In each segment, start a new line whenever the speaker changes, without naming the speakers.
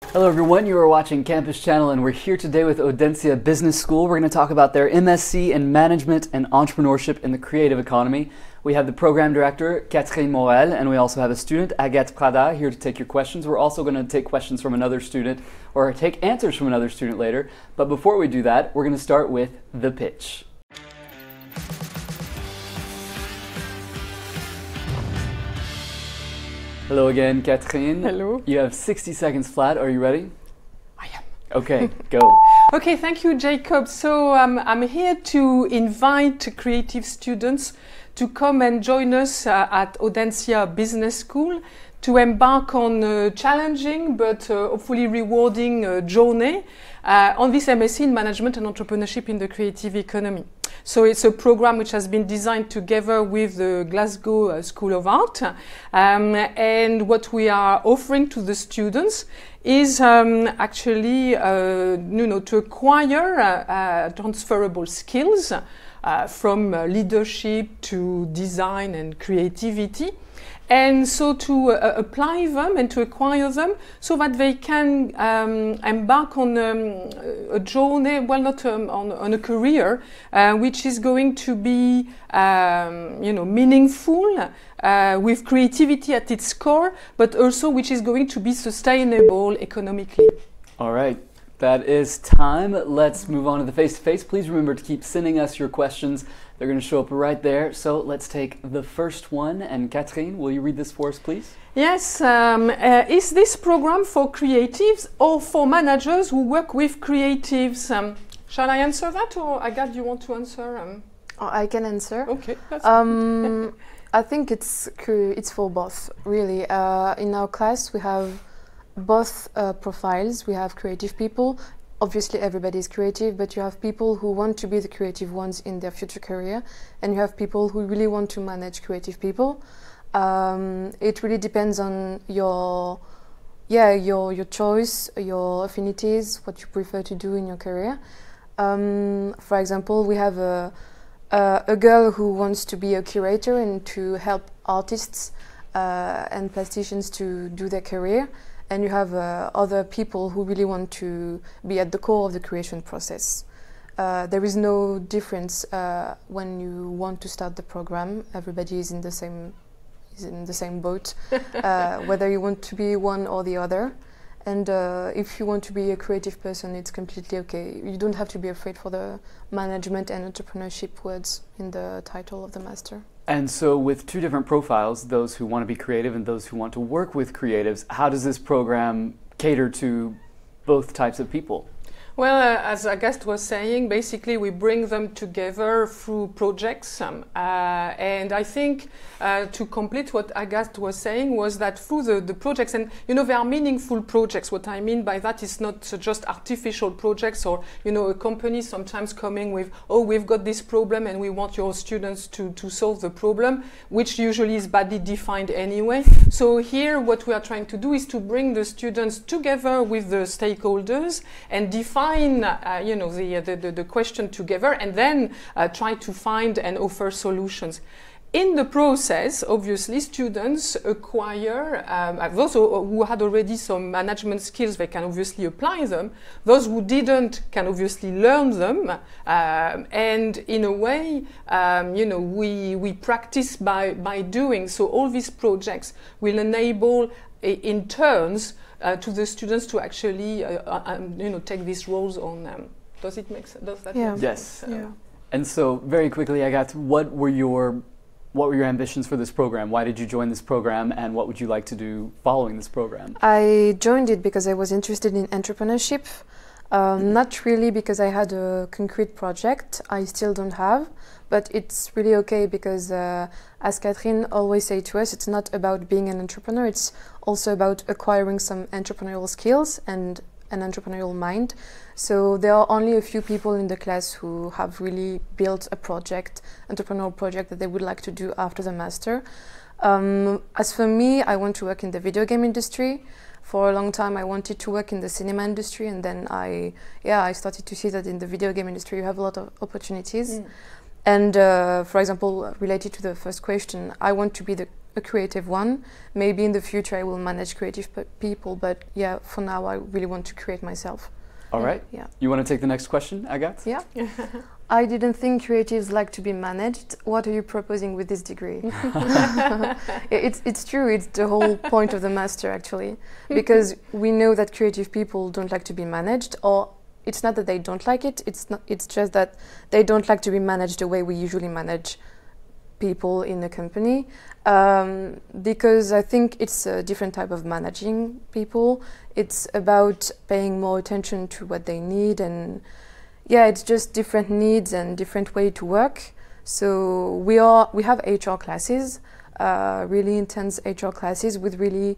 Hello everyone, you are watching Campus Channel and we're here today with Audencia Business School. We're going to talk about their MSc in Management and Entrepreneurship in the Creative Economy. We have the Program Director, Catherine Morel, and we also have a student, Agathe Pradat, here to take your questions. We're also going to take questions from another student or take answers from another student later. But before we do that, we're going to start with the pitch. Hello again, Catherine.
Hello.
You have 60 seconds flat. Are you ready?
I am.
Okay, go.
Okay, thank you, Jacob. So I'm here to invite creative students to come and join us at Audencia Business School to embark on a challenging but hopefully rewarding journey on this MSc in Management and Entrepreneurship in the Creative Economy. So it's a program which has been designed together with the Glasgow School of Art, and what we are offering to the students is actually to acquire transferable skills from leadership to design and creativity, and so to apply them and to acquire them so that they can embark on a journey, well, not on a career, which is going to be meaningful, with creativity at its core, but also which is going to be sustainable economically.
All right. That is time. Let's move on to the face-to-face. Please remember to keep sending us your questions. They're going to show up right there. So let's take the first one. And Catherine, will you read this for us, please?
Yes. Is this program for creatives or for managers who work with creatives? Shall I answer that, or Agathe, do you want to answer?
I can answer.
Okay.
I think it's for both, really. In our class, we have both profiles. We have creative people. Obviously everybody is creative, but you have people who want to be the creative ones in their future career, and you have people who really want to manage creative people. It really depends on your choice, your affinities, what you prefer to do in your career. For example, we have a girl who wants to be a curator and to help artists and plasticians to do their career. And you have other people who really want to be at the core of the creation process. There is no difference when you want to start the program. Everybody is in the same boat, whether you want to be one or the other. And if you want to be a creative person, it's completely okay. You don't have to be afraid for the management and entrepreneurship words in the title of the master.
And so with two different profiles, those who want to be creative and those who want to work with creatives, how does this program cater to both types of people?
Well, as Agathe was saying, basically we bring them together through projects, and I think to complete what Agathe was saying was that through the projects, and there are meaningful projects. What I mean by that is not just artificial projects, or a company sometimes coming with, oh, we've got this problem and we want your students to solve the problem, which usually is badly defined anyway. So here what we are trying to do is to bring the students together with the stakeholders and define the question together, and then try to find and offer solutions. In the process, obviously, students acquire, those who had already some management skills, they can obviously apply them. Those who didn't can obviously learn them. And in a way, we practice by doing. So all these projects will enable, in turns, to the students to actually, take these roles on them. Does it make sense? Does that make sense?
Yeah.
And so, very quickly, Agathe, what were your ambitions for this program? Why did you join this program, and what would you like to do following this program?
I joined it because I was interested in entrepreneurship. Not really because I had a concrete project. I still don't have, but it's really okay because, as Catherine always says to us, it's not about being an entrepreneur, it's also about acquiring some entrepreneurial skills and an entrepreneurial mind. So there are only a few people in the class who have really built a project, entrepreneurial project that they would like to do after the master. As for me, I want to work in the video game industry. For a long time I wanted to work in the cinema industry, and then I started to see that in the video game industry you have a lot of opportunities. And for example, related to the first question, I want to be a creative one. Maybe in the future I will manage creative people, but yeah, for now I really want to create myself.
All right.
Yeah.
You want to take the next question, Agathe?
Yeah. I didn't think creatives like to be managed. What are you proposing with this degree? It's true. It's the whole point of the master, actually, because we know that creative people don't like to be managed, or it's not that they don't like it. It's just that they don't like to be managed the way we usually manage people in a company, because I think it's a different type of managing people. It's about paying more attention to what they need, and yeah, it's just different needs and different way to work. So we have HR classes, really intense HR classes with really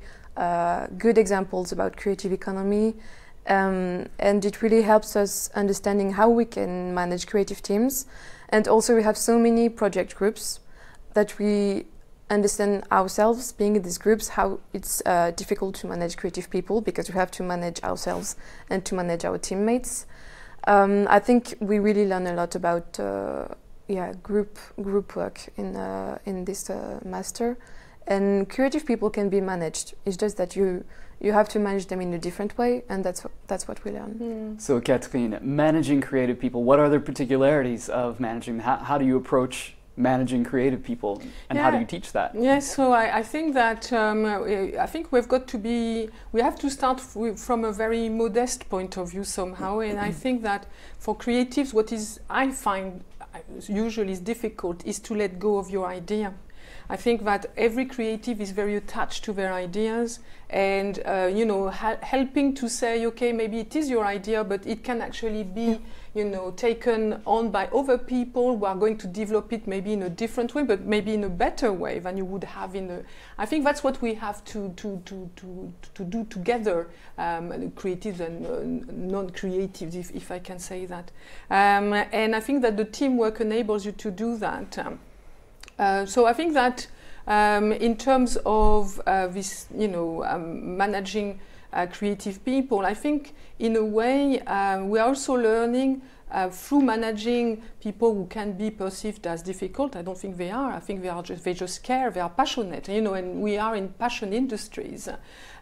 good examples about creative economy, and it really helps us understanding how we can manage creative teams. And also we have so many project groups that we understand ourselves being in these groups, how it's difficult to manage creative people because we have to manage ourselves and to manage our teammates. I think we really learn a lot about group work in this master, and creative people can be managed. It's just that you have to manage them in a different way, and that's what we learn.
So Catherine, managing creative people, what are the particularities of managing? How do you approach managing creative people, and how do you teach that?
Yes, so I think that I think we have to start from a very modest point of view somehow, and I think that for creatives, I find usually is difficult is to let go of your idea. I think that every creative is very attached to their ideas, and helping to say, okay, maybe it is your idea, but it can actually be taken on by other people who are going to develop it maybe in a different way, but maybe in a better way than you would have I think that's what we have to do together, creatives and non-creatives, if I can say that. And I think that the teamwork enables you to do that. So I think that in terms of this, managing creative people, I think in a way we are also learning through managing people who can be perceived as difficult. I don't think they are. I think they just care. They are passionate, and we are in passion industries.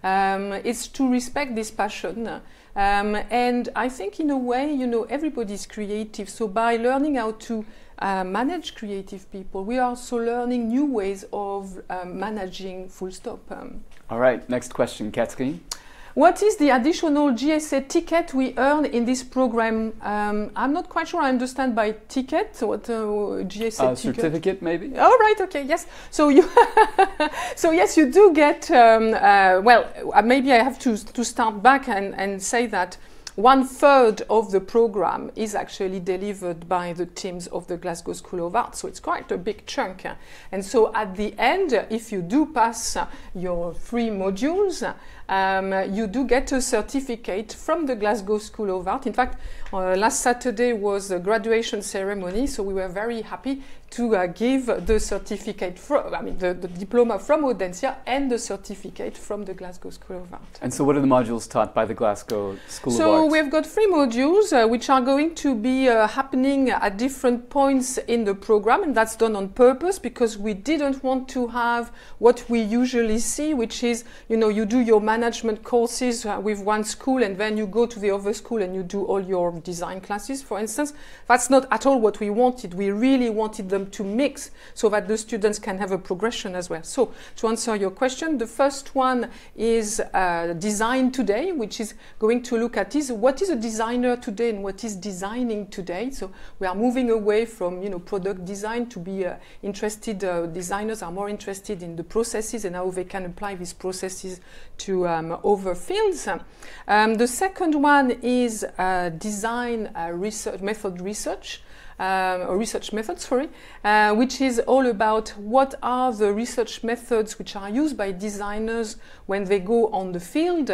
It's to respect this passion. And I think in a way, everybody's creative. So by learning how to manage creative people, we are also learning new ways of managing, full stop.
All right, next question, Catherine.
What is the additional GSA ticket we earn in this program? I'm not quite sure I understand by ticket. What GSA ticket?
Certificate, maybe?
Oh, right, okay, yes. So you, so yes, you do get, maybe I have to start back and say that 1/3 of the program is actually delivered by the teams of the Glasgow School of Art, so it's quite a big chunk. And so at the end, if you do pass your 3 modules, you do get a certificate from the Glasgow School of Art. In fact, last Saturday was a graduation ceremony, so we were very happy to give the certificate, the diploma from Audencia and the certificate from the Glasgow School of Art.
And so what are the modules taught by the Glasgow School of Art?
So we've got 3 modules which are going to be happening at different points in the program, and that's done on purpose because we didn't want to have what we usually see, which is, you do your management courses with one school and then you go to the other school and you do all your design classes, for instance. That's not at all what we wanted. We really wanted them to mix so that the students can have a progression as well. So to answer your question, the first one is Design Today, which is going to look at what is a designer today and what is designing today. So we are moving away from product design to be interested. Designers are more interested in the processes and how they can apply these processes to other fields. The second one is design research methods, which is all about what are the research methods which are used by designers when they go on the field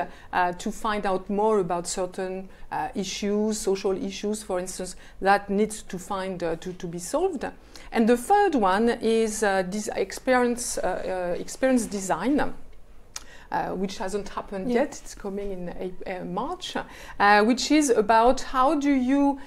to find out more about certain issues, social issues, for instance, that needs to to be solved. And the third one is experience design. which hasn't happened yet. It's coming in March, which is about how do you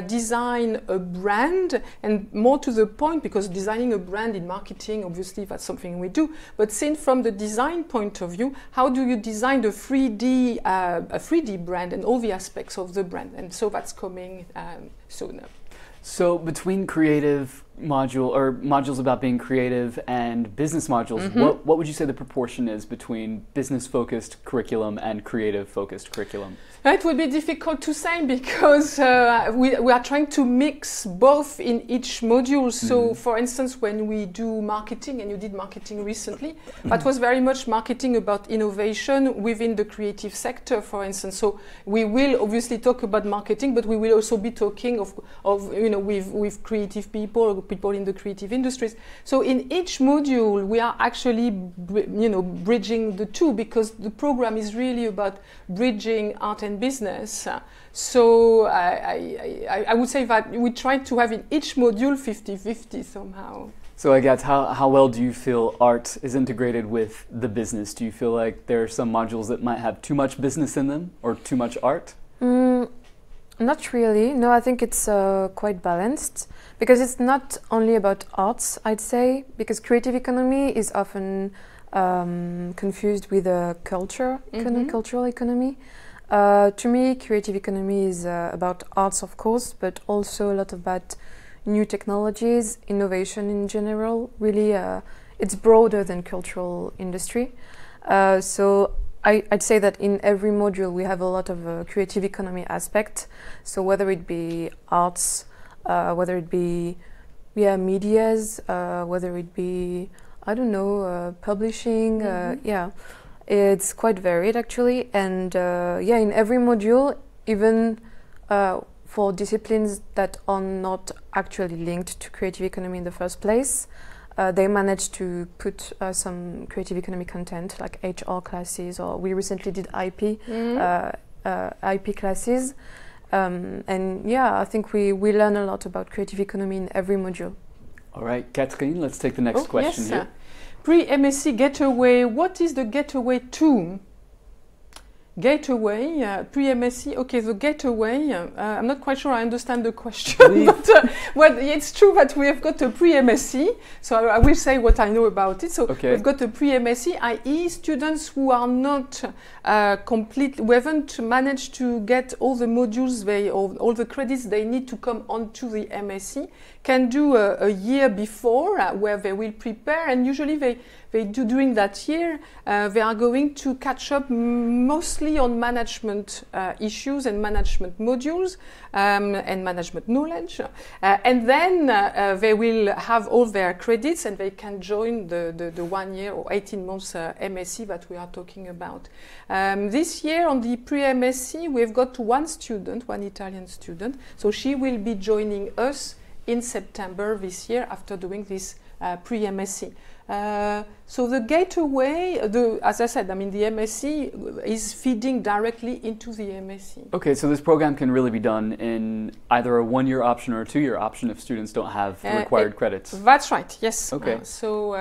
design a brand, and more to the point, because designing a brand in marketing, obviously that's something we do, but seen from the design point of view, how do you design the 3D brand and all the aspects of the brand? And so that's coming soon.
So between creative modules about being creative and business modules, what would you say the proportion is between business-focused curriculum and creative-focused curriculum?
It would be difficult to say, because we are trying to mix both in each module. So, for instance, when we do marketing, and you did marketing recently, that was very much marketing about innovation within the creative sector, for instance. So we will obviously talk about marketing, but we will also be talking of with creative people, or people in the creative industries. So in each module, we are actually bridging the two, because the program is really about bridging art and business. So I would say that we try to have in each module 50-50 somehow.
So Agathe, how well do you feel art is integrated with the business? Do you feel like there are some modules that might have too much business in them or too much art?
Not really. No, I think it's quite balanced, because it's not only about arts, I'd say, because creative economy is often confused with cultural economy. To me, creative economy is about arts, of course, but also a lot about new technologies, innovation in general. Really, it's broader than cultural industry. So I'd say that in every module we have a lot of creative economy aspect. So whether it be arts, whether it be medias, whether it be, I don't know, publishing, it's quite varied actually. And in every module, even for disciplines that are not actually linked to creative economy in the first place, they managed to put some creative economy content, like HR classes, or we recently did IP classes. And I think we learn a lot about creative economy in every module.
All right, Catherine, let's take the next question here.
Pre-MSc Gateway, what is the Gateway to? Gateway, pre-MSc, okay, the Gateway, I'm not quite sure I understand the question, but well, it's true that we have got a pre-MSc, so I will say what I know about it. So we've got a pre-MSc, i.e. students who are not who haven't managed to get all the modules, all the credits they need to come onto the MSc, can do a year before where they will prepare, and usually they do during that year, they are going to catch up mostly on management issues and management modules and management knowledge. And then they will have all their credits, and they can join the 1 year or 18 months MSc that we are talking about. This year on the pre-MSc, we've got one Italian student. So she will be joining us in September this year after doing this pre-MSc. So the Gateway, as I said, I mean, the MSc is feeding directly into the MSc. Okay, so this program can really be done in either a 1-year option or a 2-year option if students don't have the required credits. That's right, yes. Okay. So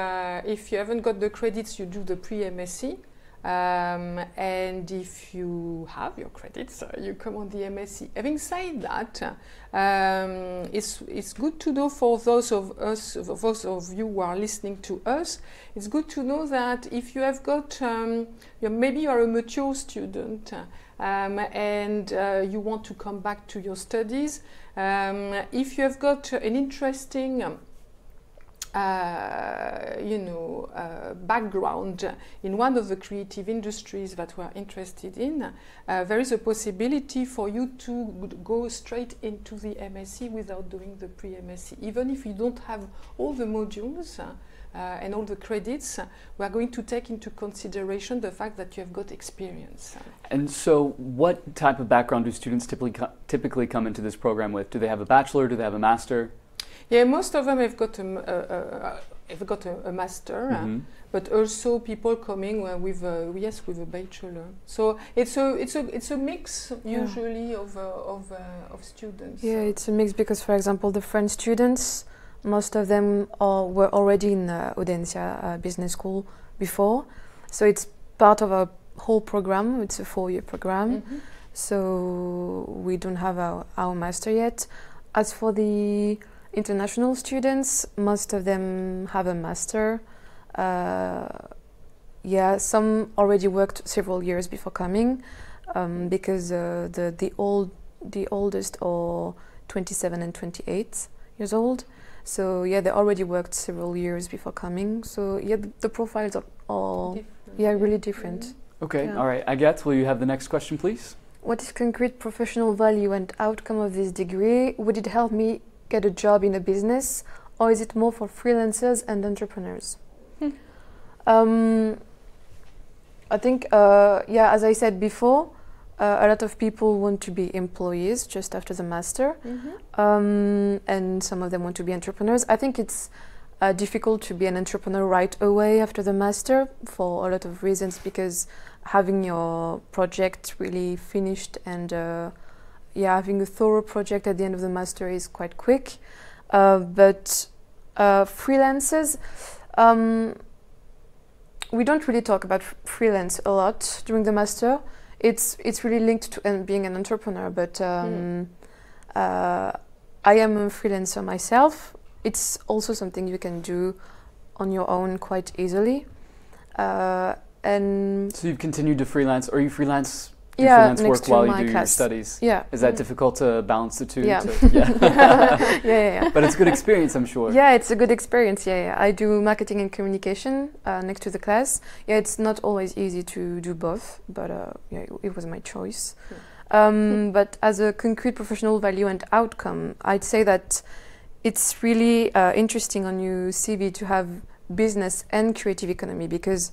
if you haven't got the credits, you do the pre-MSc. And if you have your credits, you come on the MSc. Having said that, it's good to know for those of you who are listening to us, it's good to know that if you have got, maybe you are a mature student and you want to come back to your studies, if you have got an interesting background in one of the creative industries that we're interested in, there is a possibility for you to go straight into the MSc without doing the pre-MSc. Even if you don't have all the modules and all the credits, we are going to take into consideration the fact that you have got experience. And so what type of background do students typically come into this program with? Do they have a bachelor? Do they have a master? Yeah, most of them have got a master, but also people coming with a bachelor. So it's a mix usually of students. Yeah, it's a mix because, for example, the French students, most of them were already in Audencia Business School before, so it's
part of our whole program. It's a 4-year program, so we don't have our master yet. As for the international students, most of them have a master. Yeah, some already worked several years before coming, because the oldest are 27 and 28 years old. So yeah, they already worked several years before coming. So yeah, the profiles are really different.
Okay,
Yeah.
all right. Agathe, will you have the next question, please?
What is concrete professional value and outcome of this degree? Would it help me get a job in a business, or is it more for freelancers and entrepreneurs? I think, yeah, as I said before, a lot of people want to be employees just after the master, and some of them want to be entrepreneurs. I think it's difficult to be an entrepreneur right away after the master for a lot of reasons, because having your project really finished and yeah, having a thorough project at the end of the master is quite quick. But freelancers, we don't really talk about freelance a lot during the master. It's really linked to being an entrepreneur, but I am a freelancer myself. It's also something you can do on your own quite easily. And
so you've continued to freelance, or you freelance? You
yeah,
freelance
next
work
to
while
my
you do your
class.
studies.
Yeah.
Is that difficult to balance the two?
Yeah.
Yeah.
Yeah.
But it's a good experience, I'm sure.
Yeah, it's a good experience. Yeah. I do marketing and communication next to the class. Yeah, it's not always easy to do both, but yeah, it was my choice. But as a concrete professional value and outcome, I'd say that it's really interesting on your CV to have business and creative economy, because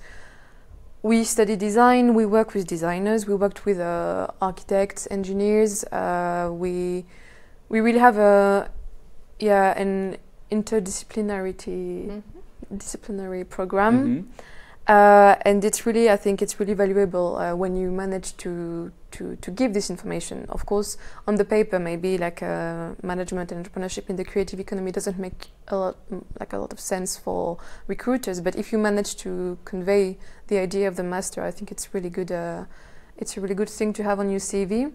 we study design, we work with designers, we worked with architects, engineers. We really have an disciplinary program, and it's really, I think it's really valuable when you manage to give this information. Of course, on the paper, maybe like management and entrepreneurship in the creative economy doesn't make a lot of sense for recruiters. But if you manage to convey the idea of the master, I think it's really good. It's a really good thing to have on your CV.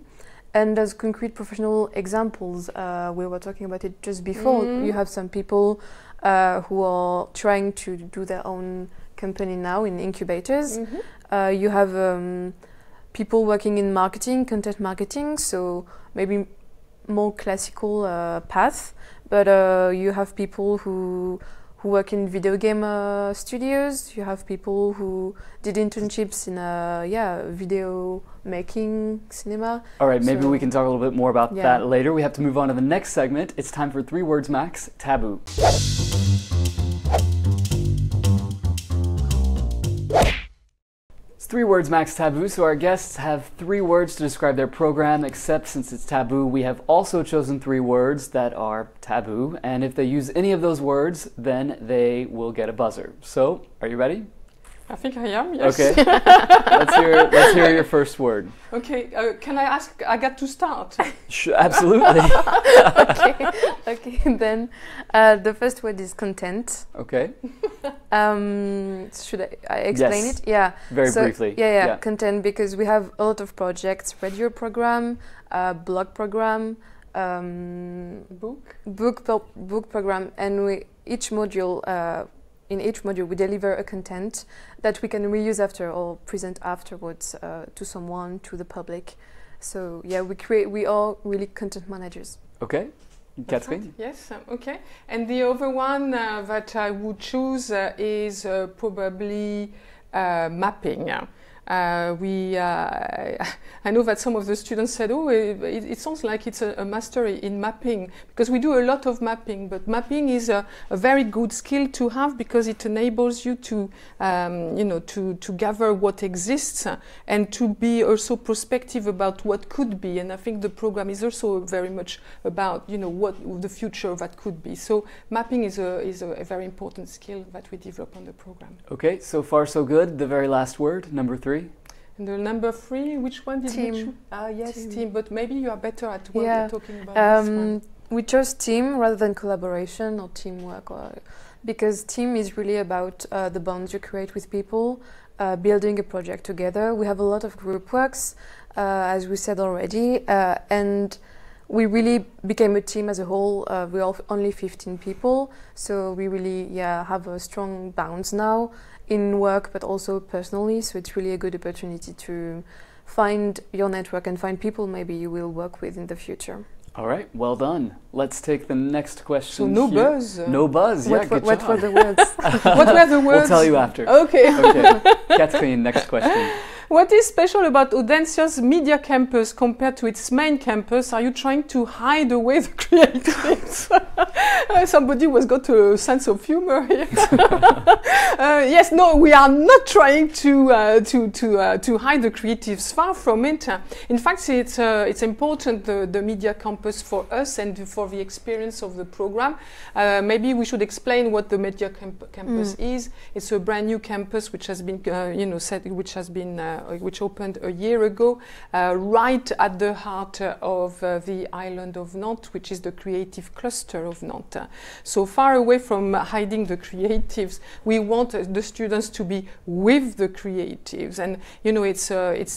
And as concrete professional examples, we were talking about it just before. You have some people who are trying to do their own company now in incubators. You have people working in marketing, content marketing, so maybe more classical path. But you have people who work in video game studios. You have people who did internships in video making, cinema.
All right, maybe we can talk a little bit more about that later. We have to move on to the next segment. It's time for 3 words max, Taboo. It's 3 words max Taboo, so our guests have 3 words to describe their program, except since it's taboo, we have also chosen 3 words that are taboo, and if they use any of those words, then they will get a buzzer. So, are you ready?
I think I am, yes.
Okay, let's hear your first word.
Okay, can I ask Agathe to start?
Absolutely.
Okay, then the first word is content.
Okay.
Should I explain it? Yeah.
Very briefly.
Yeah, content, because we have a lot of projects, radio program, blog program, book program, and in each module we deliver a content that we can reuse after or present afterwards to someone, to the public. So yeah, we are really content managers.
Okay. Catherine?
Yes, okay. And the other one that I would choose is probably mapping. I know that some of the students said, oh, it sounds like it's a master in mapping, because we do a lot of mapping, but mapping is a very good skill to have, because it enables you to, to gather what exists and to be also prospective about what could be. And I think the program is also very much about, what the future that could be. So mapping is a very important skill that we develop on the program.
Okay, so far so good. The very last word, number 3.
And the number 3, which one did
team.
we choose? Yes, team. But maybe you are better at what
Yeah.
we're talking about this one.
We chose team rather than collaboration or teamwork, because team is really about the bonds you create with people. building a project together. We have a lot of group works, as we said already, and we really became a team as a whole. We're all only 15 people, so we really have a strong bounds now in work, but also personally. So it's really a good opportunity to find your network and find people maybe you will work with in the future.
All right, well done. Let's take the next question.
So no
here.
buzz.
No buzz. Yeah, good
what
job.
were the words?
What were the words?
We'll tell you after.
Okay.
Okay, Catherine, next question.
What is special about Audencia's media campus compared to its main campus? Are you trying to hide away the creatives? Somebody has got a sense of humor here. Yes, no, we are not trying to hide the creatives. Far from it. In fact, it's important, the media campus, for us and for the experience of the program. Maybe we should explain what the media campus is. It's a brand new campus which has been, which opened a year ago, right at the heart of the island of Nantes, which is the creative cluster of Nantes. So far away from hiding the creatives, we want the students to be with the creatives. And it's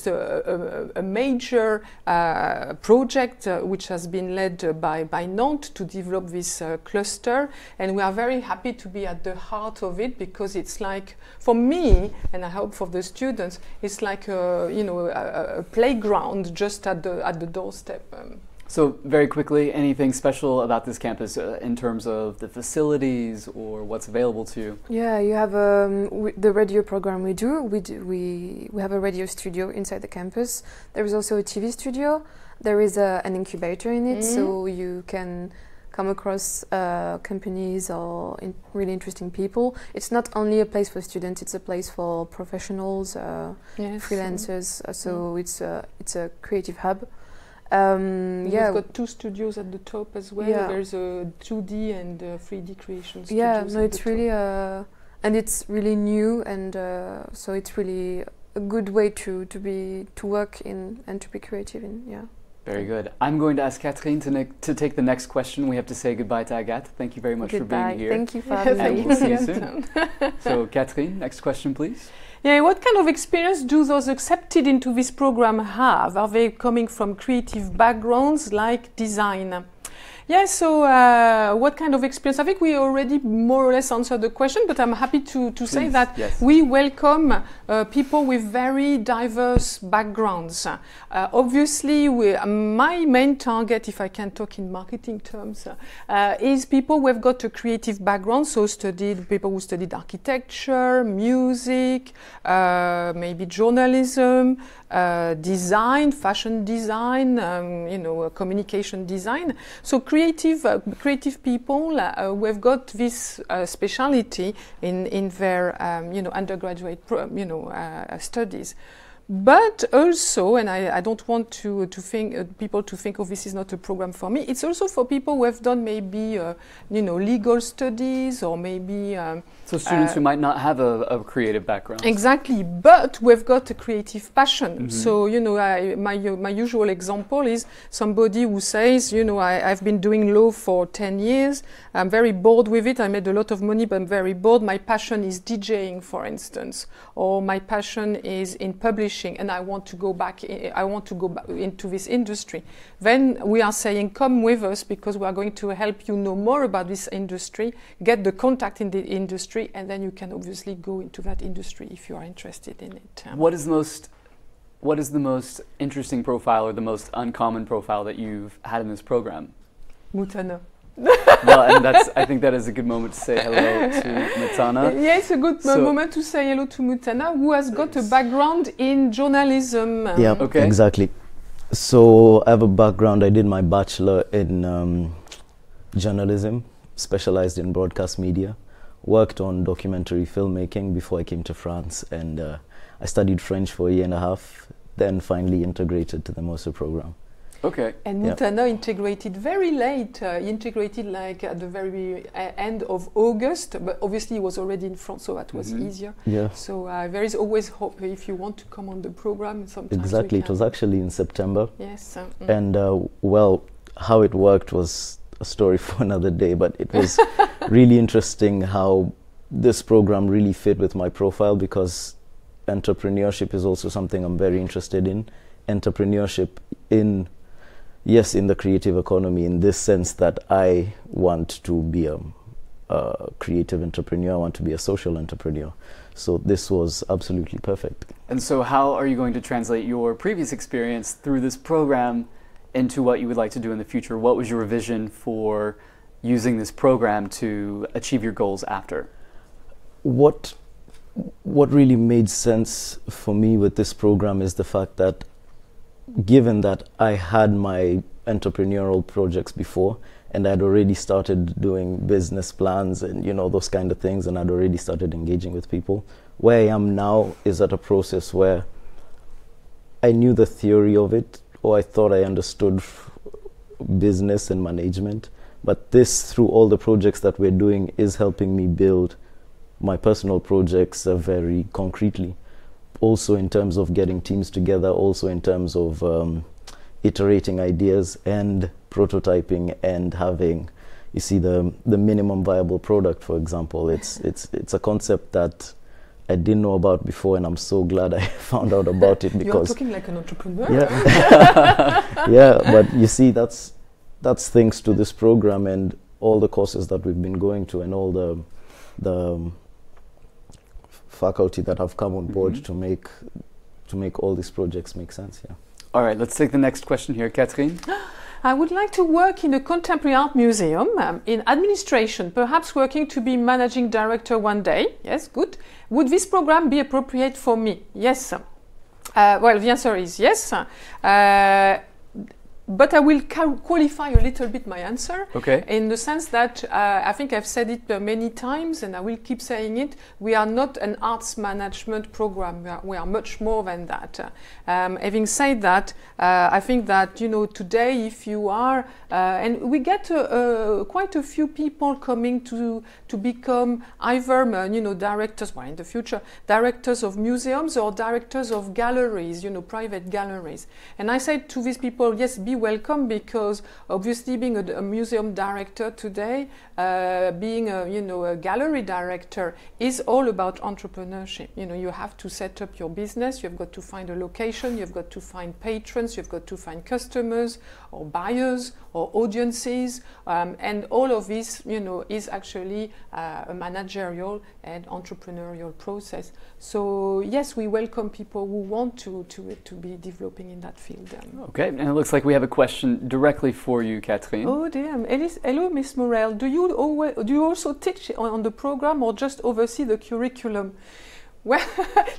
a major project which has been led by Nantes to develop this cluster, and we are very happy to be at the heart of it, because it's like, for me, and I hope for the students, it's like a playground just at the doorstep.
So very quickly, anything special about this campus in terms of the facilities or what's available to you?
Yeah, you have the radio program we do. We have a radio studio inside the campus. There is also a TV studio. There is an incubator in it, so you can come across companies or really interesting people. It's not only a place for students; it's a place for professionals, freelancers. So it's a creative hub.
We've got 2 studios at the top as well.
Yeah.
There's a 2D and 3D creation studios.
Yeah, no, it's really and it's really new, and so it's really a good way to work in and to be creative in. Yeah.
Very good. I'm going to ask Catherine to take the next question. We have to say goodbye to Agathe. Thank you very much for being here.
Thank you for having me.
And we'll see you soon. So Catherine, next question, please.
Yeah, what kind of experience do those accepted into this program have? Are they coming from creative backgrounds like design? Yeah, so what kind of experience? I think we already more or less answered the question, but I'm happy to say that we welcome people with very diverse backgrounds. Obviously, my main target, if I can talk in marketing terms, is people who have got a creative background, so people who studied architecture, music, maybe journalism, design, fashion design, communication design. So creative people who have got this speciality in their undergraduate studies. But also, and I don't want to think people to think, oh, this is not a program for me. It's also for people who have done maybe legal studies, or maybe
so students who might not have a creative background.
Exactly, but we've got a creative passion. So my usual example is somebody who says, I've been doing law for 10 years. I'm very bored with it. I made a lot of money, but I'm very bored. My passion is DJing, for instance, or my passion is in publishing, and I want to go back. I want to go back into this industry. Then we are saying, come with us, because we are going to help you know more about this industry, get the contact in the industry, and then you can obviously go into that industry if you are interested in it.
What is the most interesting profile or the most uncommon profile that you've had in this program?
Mutana.
Well, and I think that is a good moment to say hello to Mutana.
Yeah, it's a good moment to say hello to Mutana, who has got a background in journalism.
Yeah, exactly. So I have a background. I did my bachelor in journalism, specialized in broadcast media. Worked on documentary filmmaking before I came to France, and I studied French for a year and a half, then finally integrated to the master program.
Okay.
And Mutana integrated very late. He integrated like at the very end of August, but obviously he was already in France, so that was easier.
Yeah.
So there is always hope if you want to come on the program. Sometimes
exactly. It was actually in September.
Yes.
And well, how it worked was a story for another day, but it was really interesting how this program really fit with my profile, because entrepreneurship is also something I'm very interested in. Entrepreneurship in the creative economy, in this sense that I want to be a creative entrepreneur, I want to be a social entrepreneur. So this was absolutely perfect.
And so how are you going to translate your previous experience through this program into what you would like to do in the future? What was your vision for using this program to achieve your goals after?
What really made sense for me with this program is the fact that, given that I had my entrepreneurial projects before, and I'd already started doing business plans and those kind of things, and I'd already started engaging with people, where I am now is at a process where I knew the theory of it, or I thought I understood business and management, but this, through all the projects that we're doing, is helping me build my personal projects very concretely. Also in terms of getting teams together, also in terms of iterating ideas and prototyping and having, you see, the minimum viable product, for example. It's a concept that I didn't know about before, and I'm so glad I found out about it, because
you're talking like an entrepreneur.
Yeah. Yeah, but you see, that's thanks to this program and all the courses that we've been going to, and all the faculty that have come on board to make all these projects make sense. Yeah.
All right, let's take the next question here, Catherine.
I would like to work in a contemporary art museum, in administration, perhaps working to be managing director one day. Yes, good. Would this program be appropriate for me? Yes. Well, the answer is yes. But I will qualify a little bit my answer,
okay,
in the sense that I think I've said it many times, and I will keep saying it. We are not an arts management program. We are much more than that. Having said that, I think that today, if you are, and we get quite a few people coming to become either directors, well, in the future, directors of museums or directors of galleries, private galleries. And I said to these people, yes, be welcome, because obviously being a museum director today, being a gallery director is all about entrepreneurship. You have to set up your business, you've got to find a location, you've got to find patrons, you've got to find customers or buyers or audiences, and all of this is actually a managerial and entrepreneurial process. So yes, we welcome people who want to be developing in that field.
Okay, and it looks like we have a question directly for you, Catherine.
Oh dear. Hello, Miss Morel. Do you also teach on the program, or just oversee the curriculum? Well,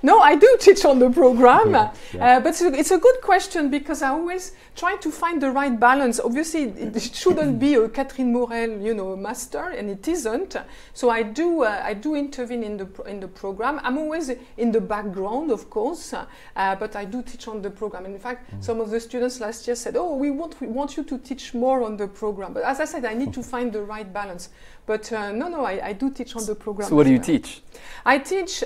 no, I do teach on the program, but it's a good question, because I always try to find the right balance. Obviously, it shouldn't be a Catherine Morel, master, and it isn't. So I do intervene in the program. I'm always in the background, of course, but I do teach on the program. And in fact, some of the students last year said, "Oh, we want you to teach more on the program." But as I said, I need to find the right balance. But no, I do teach on the program.
So what do you teach?
I teach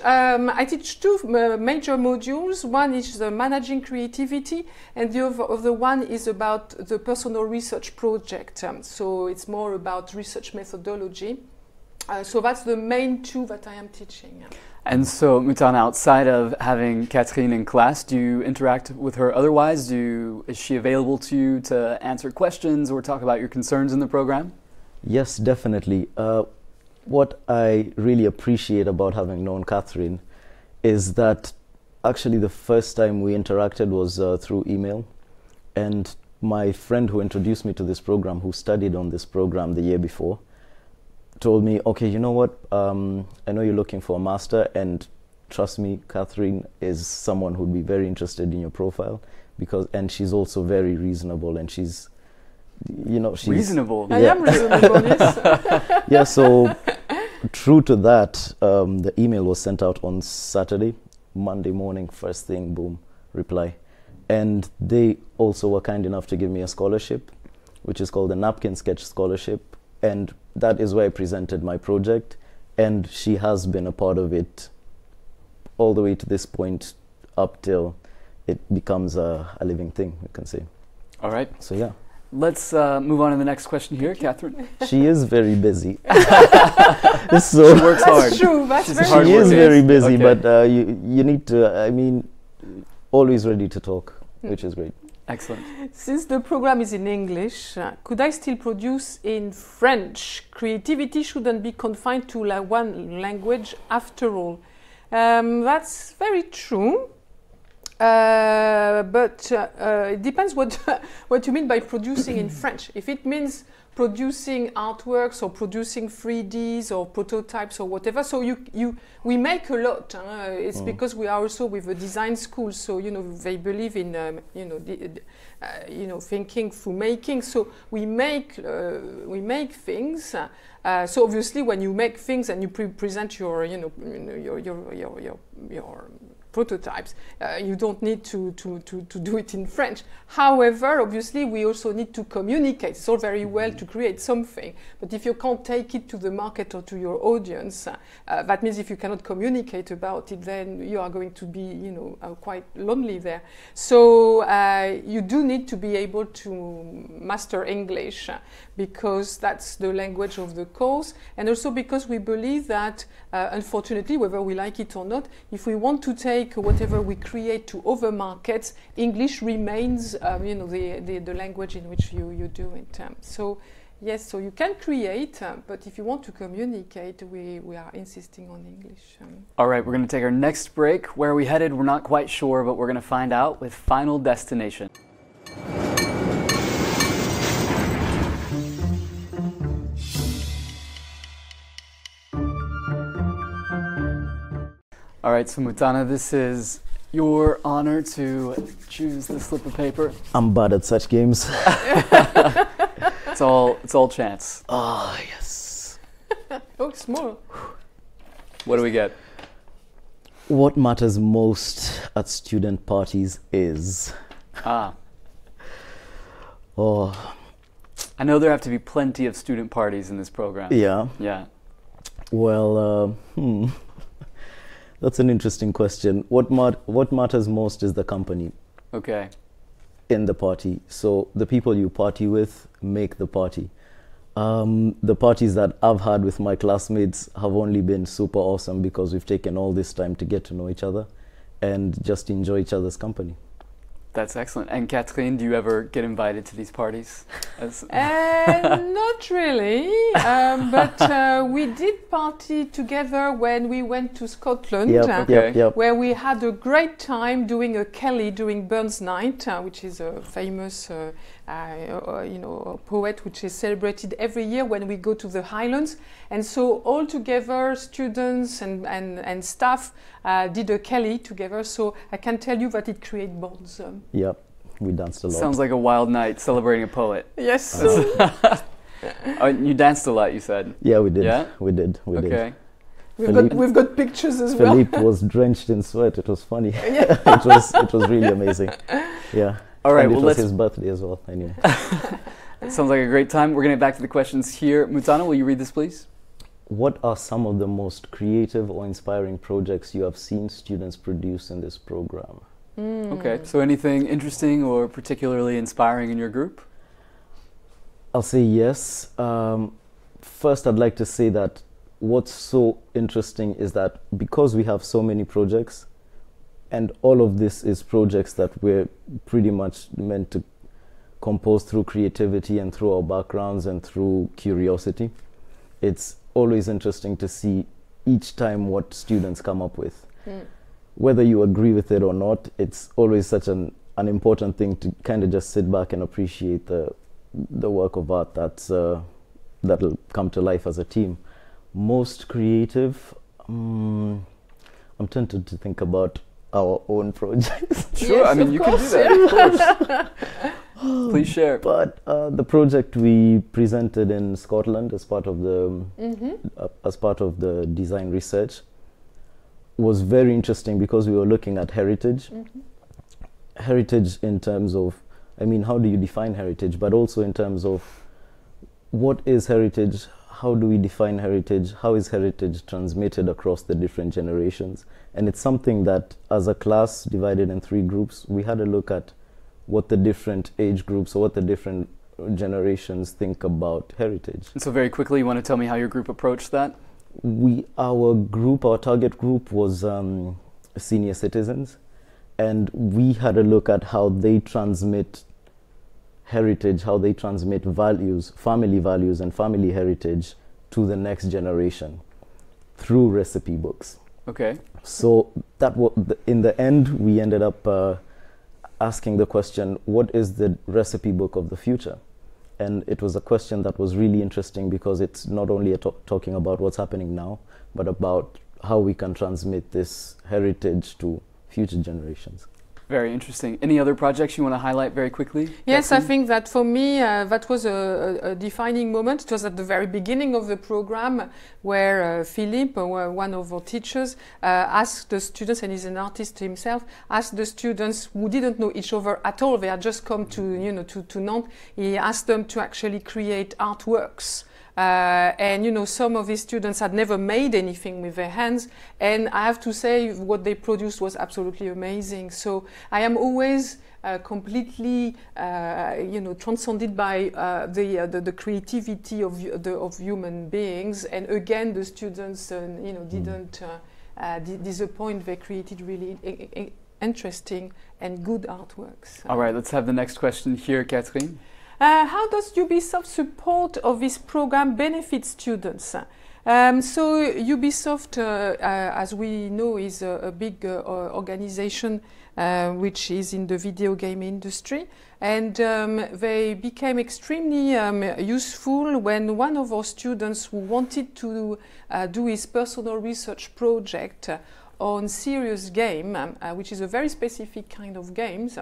two major modules. One is the managing creativity, and the other one is about the personal research project. So it's more about research methodology. So that's the main two that I am teaching.
And so, Mutana, outside of having Catherine in class, do you interact with her otherwise? Is she available to you to answer questions or talk about your concerns in the program?
Yes, definitely. What I really appreciate about having known Catherine is that actually the first time we interacted was through email. And my friend who introduced me to this program, who studied on this program the year before, told me, okay, you know what, I know you're looking for a master, and trust me, Catherine is someone who'd be very interested in your profile, and she's also very reasonable, and she's
reasonable.
I am reasonable, yes.
Yeah, so true to that, the email was sent out on Saturday. Monday morning, first thing, boom, reply. And they also were kind enough to give me a scholarship, which is called the Napkin Sketch Scholarship. And that is where I presented my project. And she has been a part of it all the way to this point, up till it becomes a living thing, you can say.
All right.
So yeah.
let's move on to the next question here, Catherine.
She is very busy.
She
So
works hard.
That's true. That's
She's
very
hard
she
true.
is
working.
very busy,
Okay.
but you need to, I mean, always ready to talk, which is great.
Excellent.
Since the program is in English, could I still produce in French? Creativity shouldn't be confined to one language after all. That's very true. But it depends what you mean by producing in French. If it means producing artworks or producing 3Ds or prototypes or whatever, so we make a lot. It's because we are also with a design school, so they believe in thinking through making. So we make things. So obviously, when you make things and you present your prototypes, you don't need to do it in French. However, obviously, we also need to communicate. It's all very well to create something, but if you can't take it to the market or to your audience, that means if you cannot communicate about it, then you are going to be, quite lonely there. So you do need to be able to master English because that's the language of the course, and also because we believe that, unfortunately, whether we like it or not, if we want to take whatever we create to other markets, English remains, the language in which you do it. So yes, so you can create, but if you want to communicate, we are insisting on English.
All right, we're going to take our next break. Where are we headed? We're not quite sure, but we're going to find out with Final Destination. All right, so Mutana, this is your honor to choose the slip of paper.
I'm bad at such games.
It's all chance.
Ah, yes.
Oh, small.
What do we get?
What matters most at student parties is... Oh,
I know there have to be plenty of student parties in this program.
yeah.
Yeah.
Well, that's an interesting question. What matters most is the company
Okay.
in the party. So the people you party with make the party. The parties that I've had with my classmates have only been super awesome because we've taken all this time to get to know each other and just enjoy each other's company.
That's excellent. And Catherine, do you ever get invited to these parties?
Not really, but we did party together when we went to Scotland,
Yep.
where we had a great time doing a Kelly during Burns Night, which is a famous poet which is celebrated every year when we go to the Highlands. And so all together, students and staff did a Kelly together. So I can tell you that it creates bonds.
Yep, we danced a lot.
Sounds like a wild night celebrating a poet.
Yes.
You danced a lot, you said.
Yeah, we did.
Yeah?
We did.
Okay.
We've got pictures as well.
Philippe was drenched in sweat. It was funny. it was really amazing. Yeah.
All right.
And
Well,
it was
let's.
his birthday as well. Anyway.
It sounds like a great time. We're going to get back to the questions here. Mutana, will you read this, please?
What are some of the most creative or inspiring projects you have seen students produce in this program?
Okay. So anything interesting or particularly inspiring in your group?
I'll say yes. First, I'd like to say that what's so interesting is that because we have so many projects, and all of this is projects that we're pretty much meant to compose through creativity and through our backgrounds and through curiosity, it's always interesting to see each time what students come up with. Whether you agree with it or not, it's always such an important thing to kind of just sit back and appreciate the work of art that'll come to life as a team. Most creative, I'm tempted to think about our own projects.
Sure.
Yes,
I mean,
of
you can do
course.
that. Of course. Please share.
But the project we presented in Scotland as part of the design research was very interesting because we were looking at heritage. Heritage in terms of, I mean, how do you define heritage? But also in terms of what is heritage? How do we define heritage? How is heritage transmitted across the different generations? And it's something that as a class divided in 3 groups, we had a look at what the different age groups or what the different generations think about heritage.
And so very quickly, you want to tell me how your group approached that?
Our target group was senior citizens, and we had a look at how they transmit heritage, how they transmit values and family heritage to the next generation through recipe books.
Okay.
So that in the end, we ended up asking the question, what is the recipe book of the future? And it was a question that was really interesting because it's not only talking about what's happening now, but about how we can transmit this heritage to future generations.
Very interesting. Any other projects you want to highlight very quickly?
Yes,
Catherine?
I think that for me, that was a defining moment. It was at the very beginning of the program where Philippe, one of our teachers, asked the students, and he's an artist himself, asked the students who didn't know each other at all, they had just come to, to Nantes, he asked them to actually create artworks. And some of these students had never made anything with their hands, and I have to say what they produced was absolutely amazing. So I am always completely transcended by the creativity of human beings, and again the students didn't disappoint. They created really interesting and good artworks.
All right, let's have the next question here, Catherine.
How does Ubisoft support of this program benefit students? So Ubisoft, as we know, is a big organization which is in the video game industry, and they became extremely useful when one of our students who wanted to do his personal research project on serious game, which is a very specific kind of games,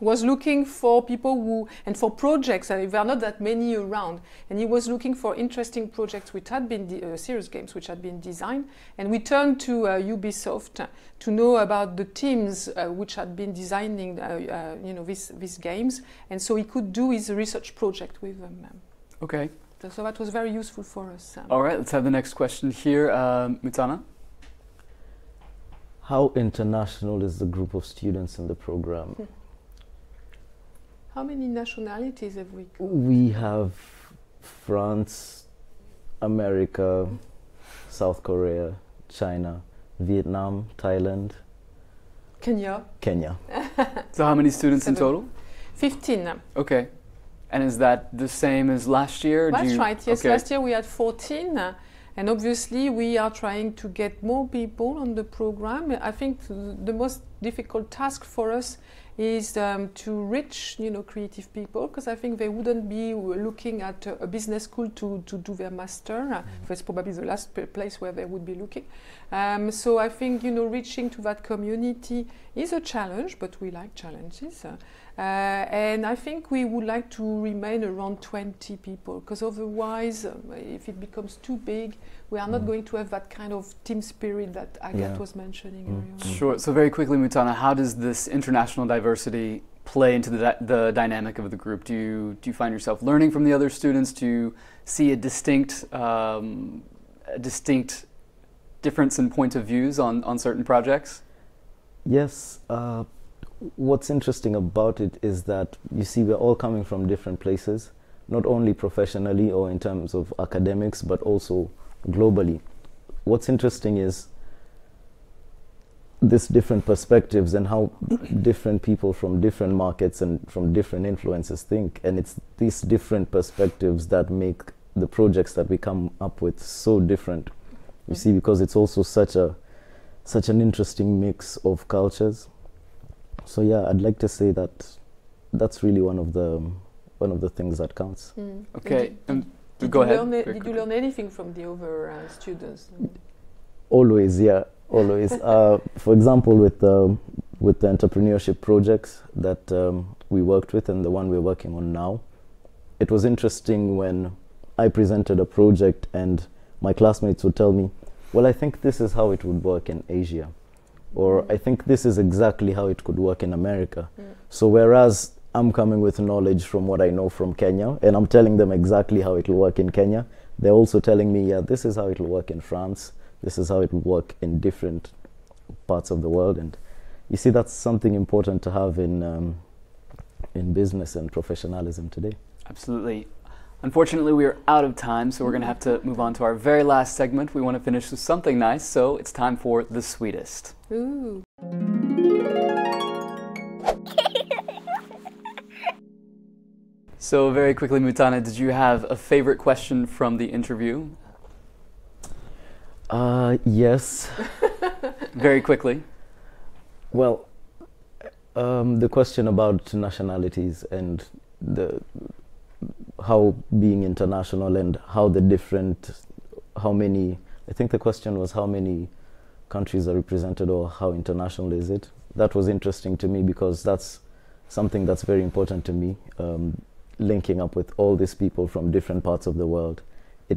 was looking for people who, and for projects, there are not that many around, and he was looking for interesting projects which had been, serious games which had been designed, and we turned to Ubisoft to know about the teams which had been designing, these games, and so he could do his research project with them.
Okay.
So that was very useful for us.
All right, let's have the next question here. Mutana?
How international is the group of students in the program?
How many nationalities have we got?
We have France, America, South Korea, China, Vietnam, Thailand,
Kenya.
So how many students in total?
15.
Okay. And is that the same as last year?
That's right, yes.
Okay.
Last year we had 14. And obviously we are trying to get more people on the program. I think the most difficult task for us is to reach, creative people, because I think they wouldn't be looking at a business school to do their master. That's probably the last place where they would be looking. So I think, reaching to that community is a challenge, but we like challenges. And I think we would like to remain around 20 people, because otherwise, if it becomes too big, we are not going to have that kind of team spirit that Agathe was mentioning earlier.
Sure. So very quickly, Mutana, how does this international diversity play into the dynamic of the group? Do you find yourself learning from the other students to see a distinct difference in point of views on certain projects?
Yes. What's interesting about it is that, you see, we're all coming from different places, not only professionally or in terms of academics, but also globally. What's interesting is this different perspectives and how different people from different markets and from different influences think. And it's these different perspectives that make the projects that we come up with so different. You see, because it's also such an interesting mix of cultures. So yeah, I'd like to say that that's really one of the things that counts.
Okay,
did you learn anything from the other students?
Always, yeah, always. For example, with the entrepreneurship projects that we worked with and the one we're working on now, it was interesting when I presented a project and my classmates would tell me, well, I think this is how it would work in Asia. Or I think this is exactly how it could work in America. So whereas I'm coming with knowledge from what I know from Kenya, and I'm telling them exactly how it will work in Kenya, they're also telling me, yeah, this is how it will work in France, this is how it will work in different parts of the world. And you see, that's something important to have in in business and professionalism today.
Absolutely. Unfortunately, we are out of time, so we're going to have to move on to our very last segment. We want to finish with something nice, so it's time for the Sweetest.
Ooh.
So very quickly, Mutana, did you have a favorite question from the interview?
Yes.
Very quickly.
Well, the question about nationalities and how being international and how many, I think the question was how many countries are represented or how international is it? That was interesting to me because that's something that's very important to me, linking up with all these people from different parts of the world. I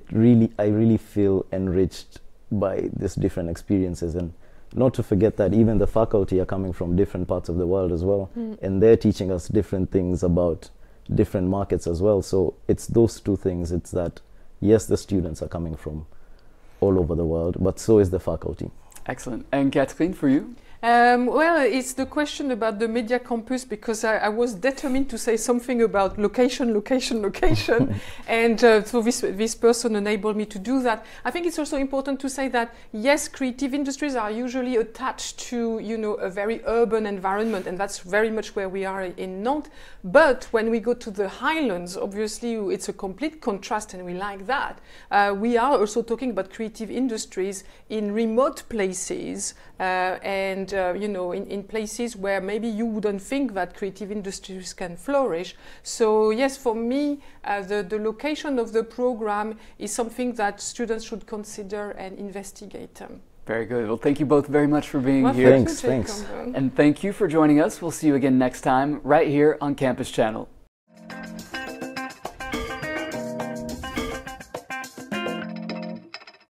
really feel enriched by these different experiences, and not to forget that even the faculty are coming from different parts of the world as well, and they're teaching us different things about different markets as well. So it's those two things. It's that, yes, the students are coming from all over the world, but so is the faculty.
Excellent. And Catherine, for you?
Well, it's the question about the media campus, because I was determined to say something about location, and so this person enabled me to do that. I think it's also important to say that, yes, creative industries are usually attached to, you know, a very urban environment, and that's very much where we are in Nantes. But when we go to the highlands, obviously it's a complete contrast, and we like that. We are also talking about creative industries in remote places, and you know, in places where maybe you wouldn't think that creative industries can flourish. So yes, for me, the location of the program is something that students should consider and investigate.
Very good. Well, thank you both very much for being here.
Thanks.
And thank you for joining us. We'll see you again next time right here on Campus Channel.